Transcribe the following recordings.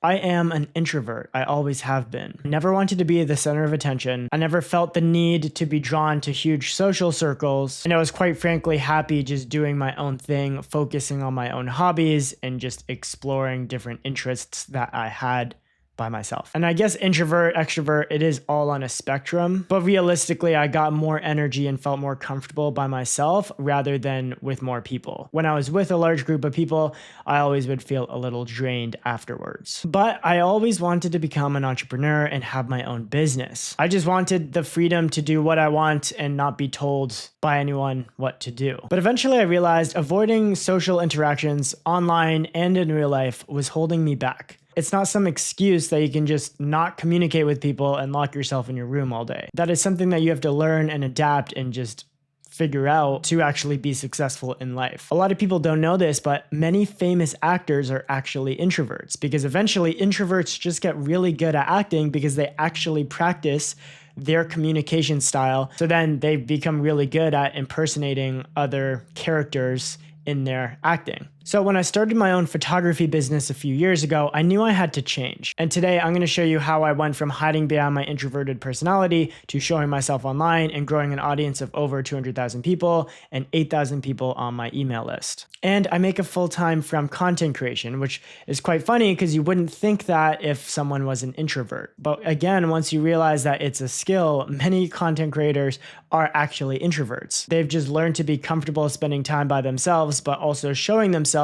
I am an introvert. I always have been. I never wanted to be the center of attention. I never felt the need to be drawn to huge social circles. And I was quite frankly happy just doing my own thing, focusing on my own hobbies and just exploring different interests that I had by myself. And I guess introvert, extrovert, it is all on a spectrum. But realistically, I got more energy and felt more comfortable by myself rather than with more people. When I was with a large group of people, I always would feel a little drained afterwards. But I always wanted to become an entrepreneur and have my own business. I just wanted the freedom to do what I want and not be told by anyone what to do. But eventually I realized avoiding social interactions online and in real life was holding me back. It's not some excuse that you can just not communicate with people and lock yourself in your room all day. That is something that you have to learn and adapt and just figure out to actually be successful in life. A lot of people don't know this, but many famous actors are actually introverts because eventually introverts just get really good at acting because they actually practice their communication style. So then they become really good at impersonating other characters in their acting. So when I started my own photography business a few years ago, I knew I had to change. And today I'm going to show you how I went from hiding behind my introverted personality to showing myself online and growing an audience of over 200,000 people and 8,000 people on my email list. And I make a full-time from content creation, which is quite funny because you wouldn't think that if someone was an introvert. But again, once you realize that it's a skill, many content creators are actually introverts. They've just learned to be comfortable spending time by themselves, but also showing themselves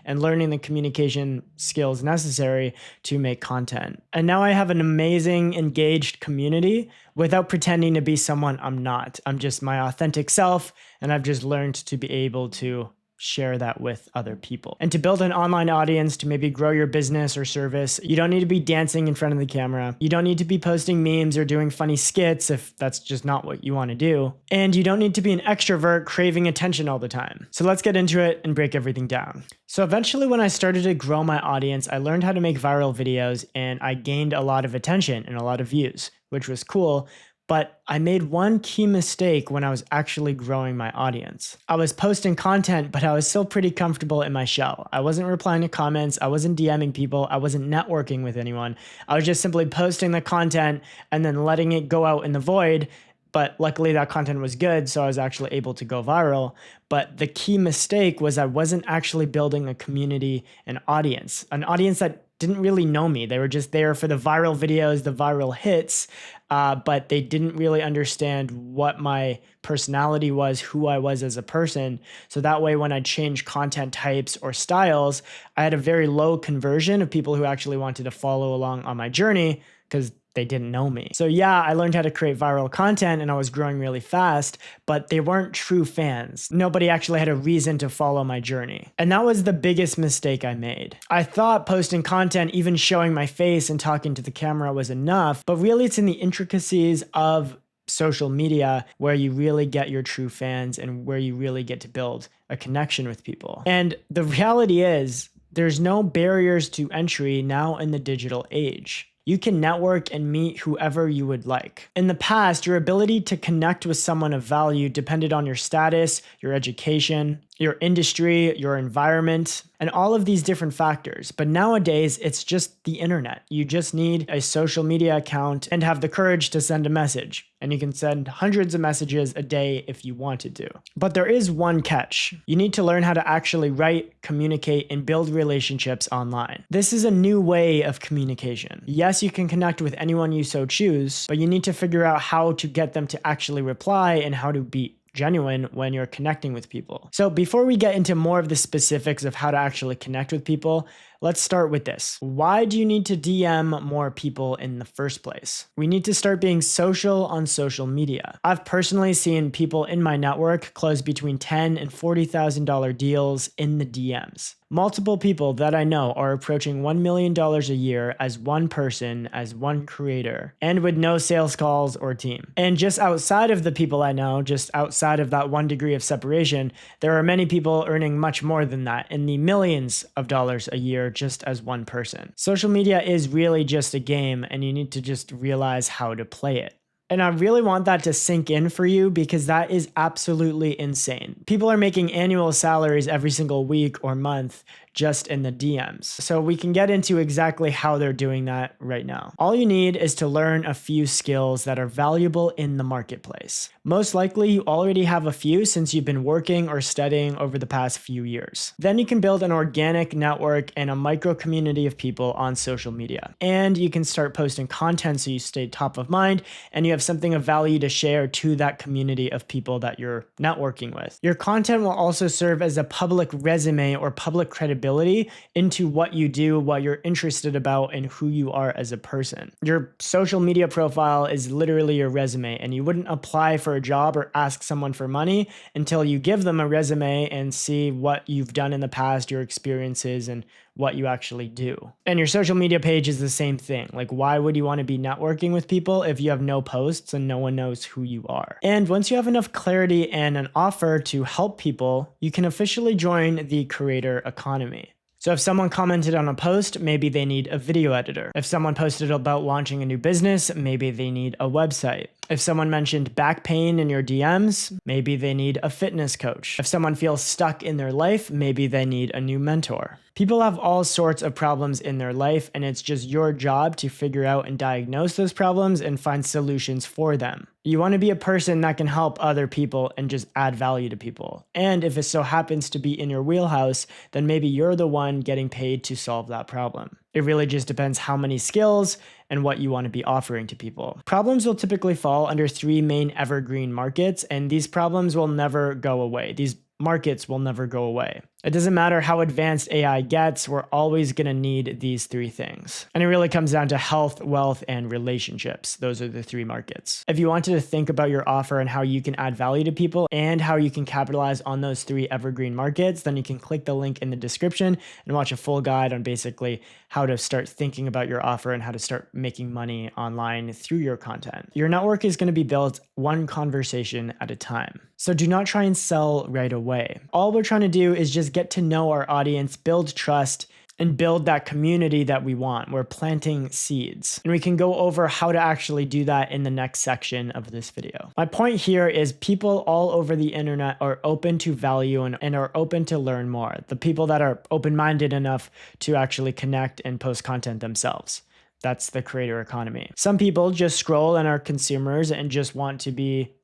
and learning the communication skills necessary to make content. And now I have an amazing, engaged community without pretending to be someone I'm not. I'm just my authentic self, and I've just learned to be able to share that with other people. And to build an online audience to maybe grow your business or service, you don't need to be dancing in front of the camera. You don't need to be posting memes or doing funny skits if that's just not what you want to do. And you don't need to be an extrovert craving attention all the time. So let's get into it and break everything down. So eventually when I started to grow my audience, I learned how to make viral videos and I gained a lot of attention and a lot of views, which was cool. But I made one key mistake when I was actually growing my audience. I was posting content, but I was still pretty comfortable in my shell. I wasn't replying to comments. I wasn't DMing people. I wasn't networking with anyone. I was just simply posting the content and then letting it go out in the void. But luckily that content was good, so I was actually able to go viral. But the key mistake was I wasn't actually building a community, an audience that didn't really know me. They were just there for the viral videos, the viral hits, but they didn't really understand what my personality was, who I was as a person. So that way, when I changed content types or styles, I had a very low conversion of people who actually wanted to follow along on my journey because they didn't know me. So yeah, I learned how to create viral content and I was growing really fast, but they weren't true fans. Nobody actually had a reason to follow my journey. And that was the biggest mistake I made. I thought posting content, even showing my face and talking to the camera was enough, but really it's in the intricacies of social media where you really get your true fans and where you really get to build a connection with people. And the reality is there's no barriers to entry now in the digital age. You can network and meet whoever you would like. In the past, your ability to connect with someone of value depended on your status, your education, your industry, your environment, and all of these different factors. But nowadays, it's just the internet. You just need a social media account and have the courage to send a message. And you can send hundreds of messages a day if you wanted to. But there is one catch. You need to learn how to actually write, communicate, and build relationships online. This is a new way of communication. Yes, you can connect with anyone you so choose, but you need to figure out how to get them to actually reply and how to be genuine when you're connecting with people. So before we get into more of the specifics of how to actually connect with people, let's start with this. Why do you need to DM more people in the first place? We need to start being social on social media. I've personally seen people in my network close between $10,000 and $40,000 deals in the DMs. Multiple people that I know are approaching $1 million a year as one person, as one creator, and with no sales calls or team. And just outside of the people I know, just outside of that 1 degree of separation, there are many people earning much more than that, in the millions of dollars a year just as one person. Social media is really just a game, and you need to just realize how to play it. And I really want that to sink in for you because that is absolutely insane. People are making annual salaries every single week or month just in the DMs. So we can get into exactly how they're doing that right now. All you need is to learn a few skills that are valuable in the marketplace. Most likely you already have a few since you've been working or studying over the past few years. Then you can build an organic network and a micro community of people on social media. And you can start posting content so you stay top of mind and you have something of value to share to that community of people that you're networking with. Your content will also serve as a public resume or public credibility into what you do, what you're interested about, and who you are as a person. Your social media profile is literally your resume, and you wouldn't apply for a job or ask someone for money until you give them a resume and see what you've done in the past, your experiences, and what you actually do. And your social media page is the same thing. Like, why would you want to be networking with people if you have no posts and no one knows who you are? And once you have enough clarity and an offer to help people, you can officially join the creator economy. So if someone commented on a post, maybe they need a video editor. If someone posted about launching a new business, maybe they need a website. If someone mentioned back pain in your DMs, maybe they need a fitness coach. If someone feels stuck in their life, maybe they need a new mentor. People have all sorts of problems in their life, and it's just your job to figure out and diagnose those problems and find solutions for them. You want to be a person that can help other people and just add value to people. And if it so happens to be in your wheelhouse, then maybe you're the one getting paid to solve that problem. It really just depends how many skills and what you want to be offering to people. Problems will typically fall under 3 main evergreen markets, and these problems will never go away. These markets will never go away. It doesn't matter how advanced AI gets, we're always going to need these 3 things. And it really comes down to health, wealth, and relationships. Those are the 3 markets. If you wanted to think about your offer and how you can add value to people and how you can capitalize on those 3 evergreen markets, then you can click the link in the description and watch a full guide on basically how to start thinking about your offer and how to start making money online through your content. Your network is going to be built one conversation at a time. So do not try and sell right away. All we're trying to do is just get to know our audience, build trust, and build that community that we want. We're planting seeds. And we can go over how to actually do that in the next section of this video. My point here is people all over the internet are open to value and are open to learn more. The people that are open-minded enough to actually connect and post content themselves. That's the creator economy. Some people just scroll and are consumers and just want to be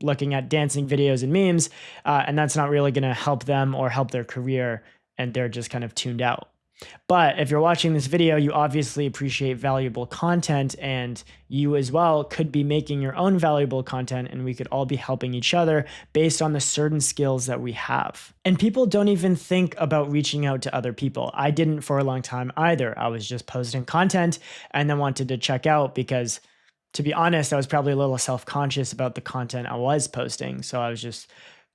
looking at dancing videos and memes, and that's not really going to help them or help their career, and they're just kind of tuned out. But if you're watching this video, you obviously appreciate valuable content, and you as well could be making your own valuable content, and we could all be helping each other based on the certain skills that we have. And people don't even think about reaching out to other people. I didn't for a long time either. I was just posting content and then wanted to check out because, to be honest, I was probably a little self-conscious about the content I was posting. So I was just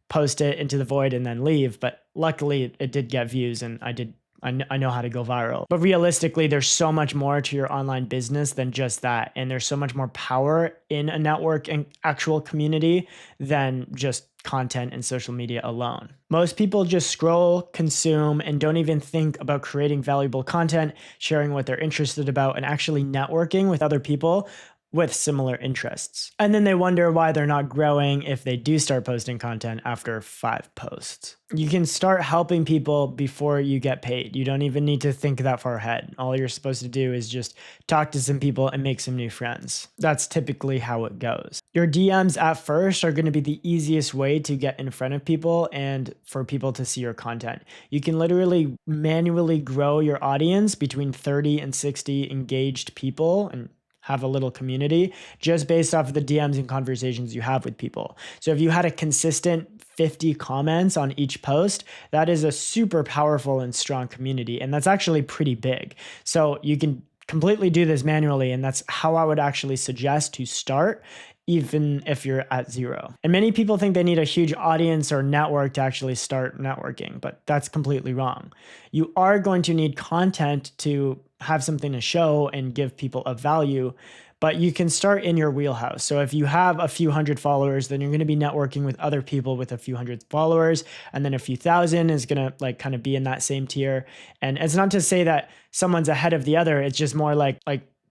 post it into the void and then leave. But luckily it did get views, and I know how to go viral. But realistically, there's so much more to your online business than just that. And there's so much more power in a network and actual community than just content and social media alone. Most people just scroll, consume, and don't even think about creating valuable content, sharing what they're interested about, and actually networking with other people with similar interests. And then they wonder why they're not growing if they do start posting content after 5 posts. You can start helping people before you get paid. You don't even need to think that far ahead. All you're supposed to do is just talk to some people and make some new friends. That's typically how it goes. Your DMs at first are going to be the easiest way to get in front of people and for people to see your content. You can literally manually grow your audience between 30 and 60 engaged people and have a little community just based off of the DMs and conversations you have with people. So if you had a consistent 50 comments on each post, that is a super powerful and strong community. And that's actually pretty big. So you can completely do this manually. And that's how I would actually suggest to start, even if you're at 0. And many people think they need a huge audience or network to actually start networking, but that's completely wrong. You are going to need content to have something to show and give people a value, but you can start in your wheelhouse. So if you have a few hundred followers, then you're going to be networking with other people with a few hundred followers, and then a few thousand is going to kind of be in that same tier. And it's not to say that someone's ahead of the other. It's just more like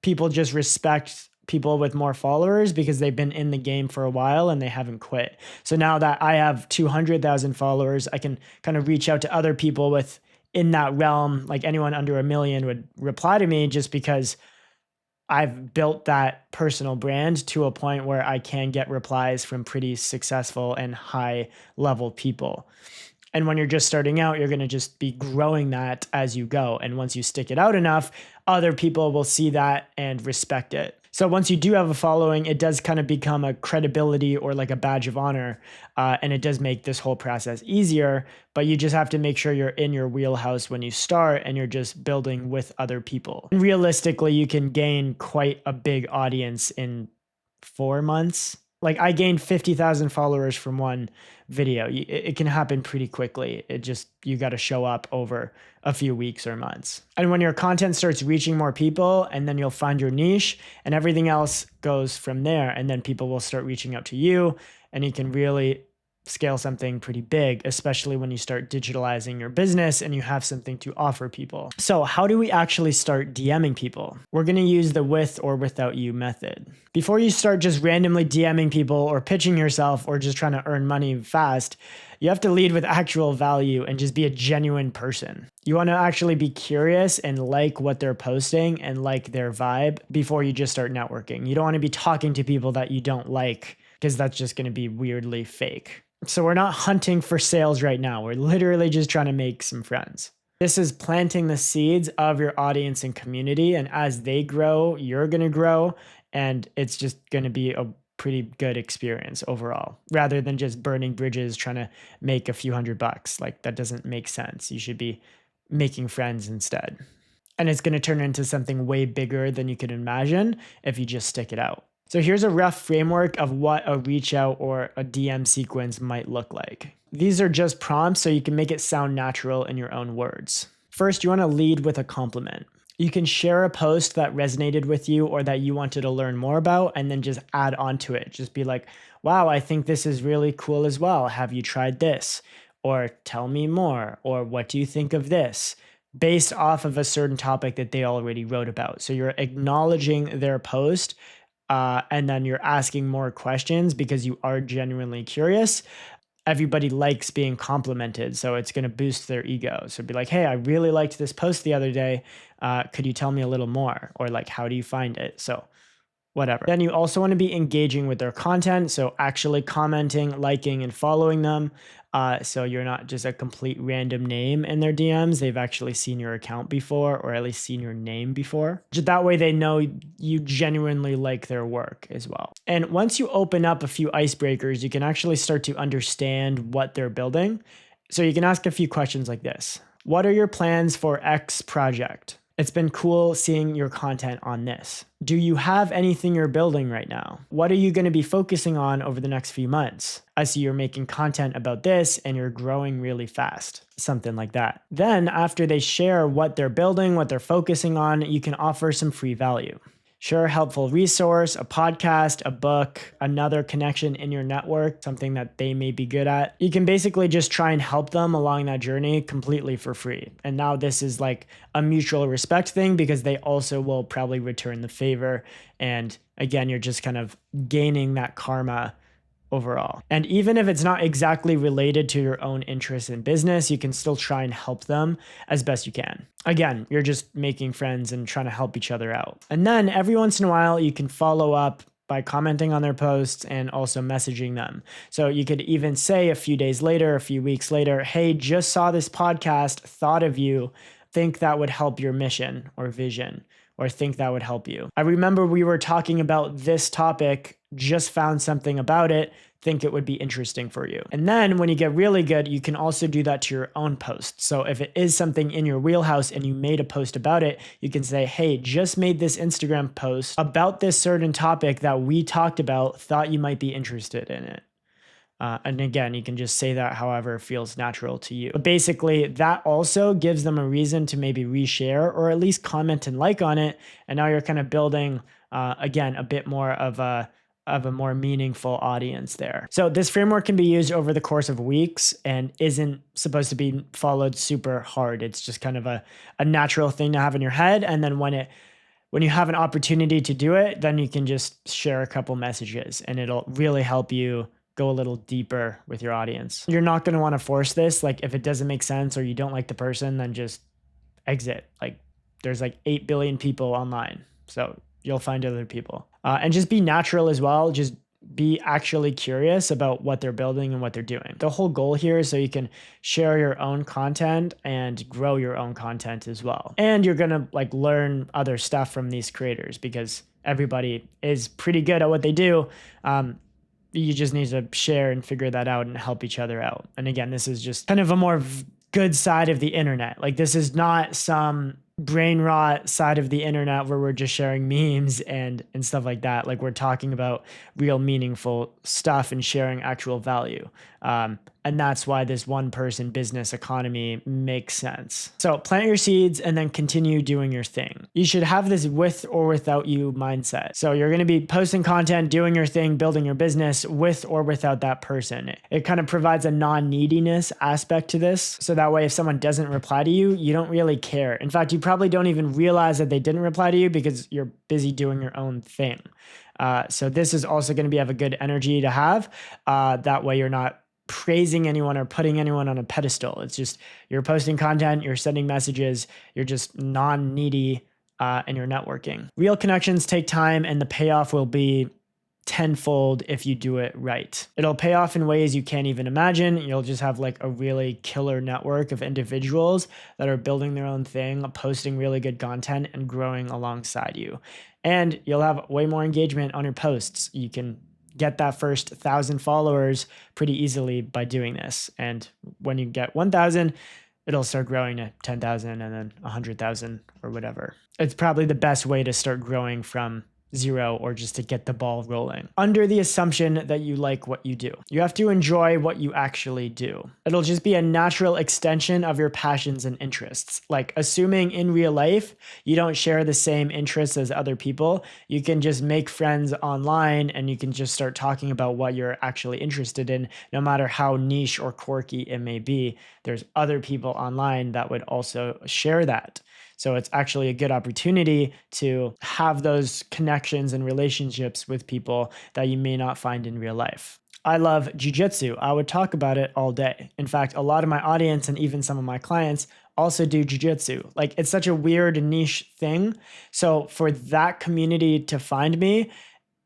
people just respect people with more followers because they've been in the game for a while and they haven't quit. So now that I have 200,000 followers, I can kind of reach out to other people with in that realm, like anyone under 1 million would reply to me, just because I've built that personal brand to a point where I can get replies from pretty successful and high level people. And when you're just starting out, you're going to just be growing that as you go. And once you stick it out enough, other people will see that and respect it. So once you do have a following, it does kind of become a credibility or like a badge of honor. And it does make this whole process easier, but you just have to make sure you're in your wheelhouse when you start and you're just building with other people. And realistically, you can gain quite a big audience in 4 months. Like I gained 50,000 followers from one video. It can happen pretty quickly. You got to show up over a few weeks or months. And when your content starts reaching more people, and then you'll find your niche and everything else goes from there. And then people will start reaching out to you, and you can really scale something pretty big, especially when you start digitalizing your business and you have something to offer people. So how do we actually start DMing people? We're going to use the with or without you method. Before you start just randomly DMing people or pitching yourself or just trying to earn money fast, you have to lead with actual value and just be a genuine person. You want to actually be curious and like what they're posting and like their vibe before you just start networking. You don't want to be talking to people that you don't like, because that's just going to be weirdly fake. So we're not hunting for sales right now. We're literally just trying to make some friends. This is planting the seeds of your audience and community. And as they grow, you're going to grow. And it's just going to be a pretty good experience overall, rather than just burning bridges, trying to make a few $100. Like that doesn't make sense. You should be making friends instead. And it's going to turn into something way bigger than you could imagine if you just stick it out. So here's a rough framework of what a reach out or a DM sequence might look like. These are just prompts so you can make it sound natural in your own words. First, you want to lead with a compliment. You can share a post that resonated with you or that you wanted to learn more about, and then just add on to it. Just be like, wow, I think this is really cool as well. Have you tried this? Or tell me more. Or what do you think of this? Based off of a certain topic that they already wrote about. So you're acknowledging their post. And then you're asking more questions because you are genuinely curious. Everybody likes being complimented, so it's going to boost their ego. So be like, hey, I really liked this post the other day. Could you tell me a little more? Or like, how do you find it? So whatever. Then you also want to be engaging with their content. So actually commenting, liking, and following them. So you're not just a complete random name in their DMs. They've actually seen your account before, or at least seen your name before. That way they know you genuinely like their work as well. And once you open up a few icebreakers, you can actually start to understand what they're building. So you can ask a few questions like this. What are your plans for X project? It's been cool seeing your content on this. Do you have anything you're building right now? What are you going to be focusing on over the next few months? I see you're making content about this and you're growing really fast. Something like that. Then after they share what they're building, what they're focusing on, you can offer some free value. Sure, helpful resource, a podcast, a book, another connection in your network, something that they may be good at. You can basically just try and help them along that journey completely for free. And now this is like a mutual respect thing, because they also will probably return the favor. And again, you're just kind of gaining that karma overall. And even if it's not exactly related to your own interests in business, you can still try and help them as best you can. Again, you're just making friends and trying to help each other out. And then every once in a while, you can follow up by commenting on their posts and also messaging them. So you could even say a few days later, a few weeks later, hey, just saw this podcast, thought of you, think that would help your mission or vision, or think that would help you. I remember we were talking about this topic, just found something about it, think it would be interesting for you. And then when you get really good, you can also do that to your own posts. So if it is something in your wheelhouse and you made a post about it, you can say, hey, just made this Instagram post about this certain topic that we talked about, thought you might be interested in it. And again, you can just say that however feels natural to you. But basically, that also gives them a reason to maybe reshare or at least comment and like on it. And now you're kind of building, again, a bit more of a more meaningful audience there. So this framework can be used over the course of weeks and isn't supposed to be followed super hard. It's just kind of a natural thing to have in your head. And then when you have an opportunity to do it, then you can just share a couple messages and it'll really help you go a little deeper with your audience. You're not going to want to force this. Like if it doesn't make sense or you don't like the person, then just exit. Like there's like 8 billion people online. So you'll find other people. And just be natural as well. Just be actually curious about what they're building and what they're doing. The whole goal here is so you can share your own content and grow your own content as well. And you're going to like learn other stuff from these creators because everybody is pretty good at what they do. You just need to share and figure that out and help each other out. And again, this is just kind of a more good side of the internet. Like this is not some brain rot side of the internet where we're just sharing memes and stuff like that. Like we're talking about real meaningful stuff and sharing actual value. And that's why this one person business economy makes sense. So plant your seeds and then continue doing your thing. You should have this with or without you mindset. So you're going to be posting content, doing your thing, building your business with or without that person. It kind of provides a non-neediness aspect to this. So that way, if someone doesn't reply to you, you don't really care. In fact, you probably don't even realize that they didn't reply to you because you're busy doing your own thing. So this is also going to have a good energy to have. That way you're not praising anyone or putting anyone on a pedestal. It's just you're posting content, you're sending messages, you're just non-needy and you're networking. Real connections take time and the payoff will be tenfold if you do it right. It'll pay off in ways you can't even imagine. You'll just have like a really killer network of individuals that are building their own thing, posting really good content and growing alongside you. And you'll have way more engagement on your posts. You can get that first 1,000 followers pretty easily by doing this. And when you get 1,000, it'll start growing to 10,000 and then 100,000 or whatever. It's probably the best way to start growing from zero or just to get the ball rolling under the assumption that you like what you do. You have to enjoy what you actually do. It'll just be a natural extension of your passions and interests. Like assuming in real life, you don't share the same interests as other people, you can just make friends online and you can just start talking about what you're actually interested in, no matter how niche or quirky it may be. There's other people online that would also share that. So it's actually a good opportunity to have those connections and relationships with people that you may not find in real life. I love Jiu Jitsu. I would talk about it all day. In fact, a lot of my audience and even some of my clients also do Jiu Jitsu. Like it's such a weird niche thing. So for that community to find me,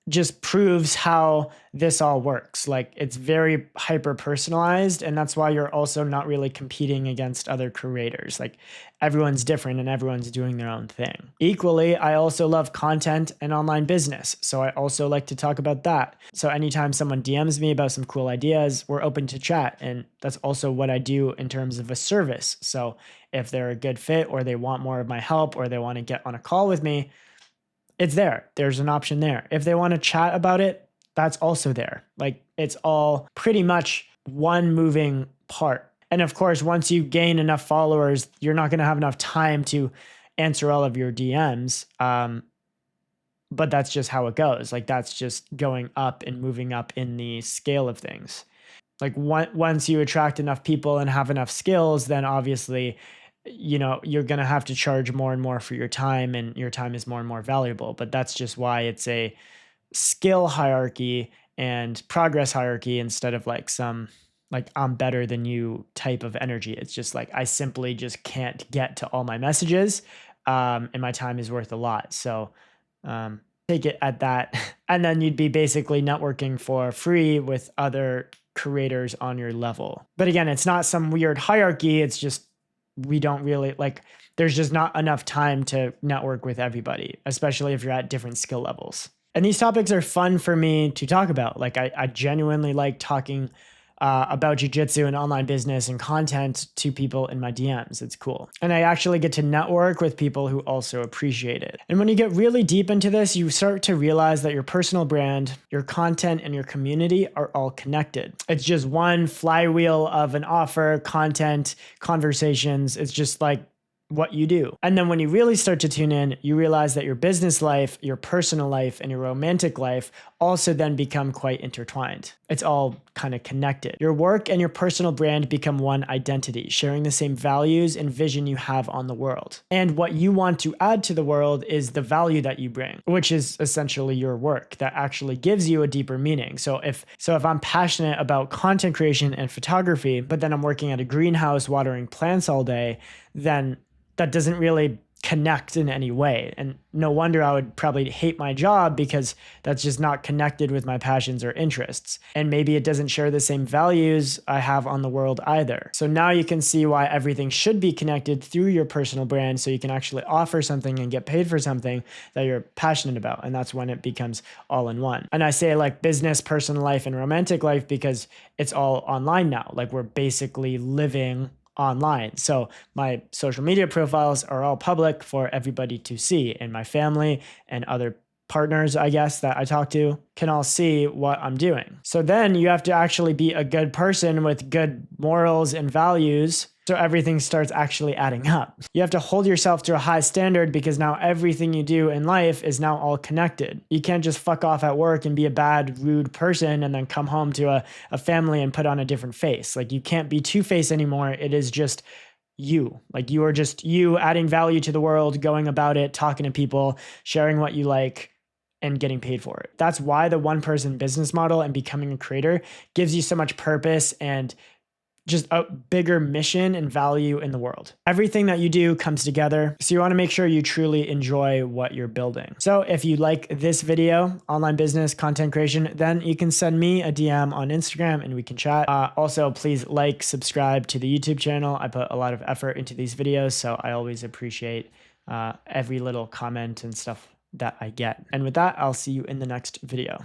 just proves how this all works. Like it's very hyper personalized, and that's why you're also not really competing against other creators. Like everyone's different and everyone's doing their own thing. Equally, I also love content and online business. So I also like to talk about that. So anytime someone DMs me about some cool ideas, we're open to chat. And that's also what I do in terms of a service. So if they're a good fit or they want more of my help or they want to get on a call with me, it's there. There's an option there. If they want to chat about it, that's also there. Like it's all pretty much one moving part. And of course, once you gain enough followers, you're not going to have enough time to answer all of your DMs. But that's just how it goes. Like that's just going up and moving up in the scale of things. Like once you attract enough people and have enough skills, then obviously you're going to have to charge more and more for your time, and your time is more and more valuable. But that's just why it's a skill hierarchy and progress hierarchy instead of like some like I'm better than you type of energy. It's just like I simply just can't get to all my messages, and my time is worth a lot. So take it at that. And then you'd be basically networking for free with other creators on your level. But again, it's not some weird hierarchy. It's just we don't really like, there's just not enough time to network with everybody, especially if you're at different skill levels. And these topics are fun for me to talk about. Like I genuinely like talking about jiu-jitsu and online business and content to people in my DMs. It's cool. And I actually get to network with people who also appreciate it. And when you get really deep into this, you start to realize that your personal brand, your content, and your community are all connected. It's just one flywheel of an offer, content, conversations. It's just like what you do. And then when you really start to tune in, you realize that your business life, your personal life, and your romantic life also then become quite intertwined. It's all kind of connected. Your work and your personal brand become one identity, sharing the same values and vision you have on the world. And what you want to add to the world is the value that you bring, which is essentially your work that actually gives you a deeper meaning. So if I'm passionate about content creation and photography, but then I'm working at a greenhouse watering plants all day, then that doesn't really connect in any way. And no wonder I would probably hate my job, because that's just not connected with my passions or interests. And maybe it doesn't share the same values I have on the world either. So now you can see why everything should be connected through your personal brand, so you can actually offer something and get paid for something that you're passionate about. And that's when it becomes all in one. And I say like business, personal life, and romantic life because it's all online now. Like we're basically living online. So my social media profiles are all public for everybody to see, and my family and other partners, I guess, that I talk to can all see what I'm doing. So then you have to actually be a good person with good morals and values, so everything starts actually adding up. You have to hold yourself to a high standard, because now everything you do in life is now all connected. You can't just fuck off at work and be a bad, rude person and then come home to a family and put on a different face. Like you can't be two-faced anymore. It is just you. Like you are just you, adding value to the world, going about it, talking to people, sharing what you like, and getting paid for it. That's why the one-person business model and becoming a creator gives you so much purpose and just a bigger mission and value in the world. Everything that you do comes together. So you want to make sure you truly enjoy what you're building. So if you like this video, online business, content creation, then you can send me a DM on Instagram and we can chat. Also, please like, subscribe to the YouTube channel. I put a lot of effort into these videos, so I always appreciate every little comment and stuff that I get. And with that, I'll see you in the next video.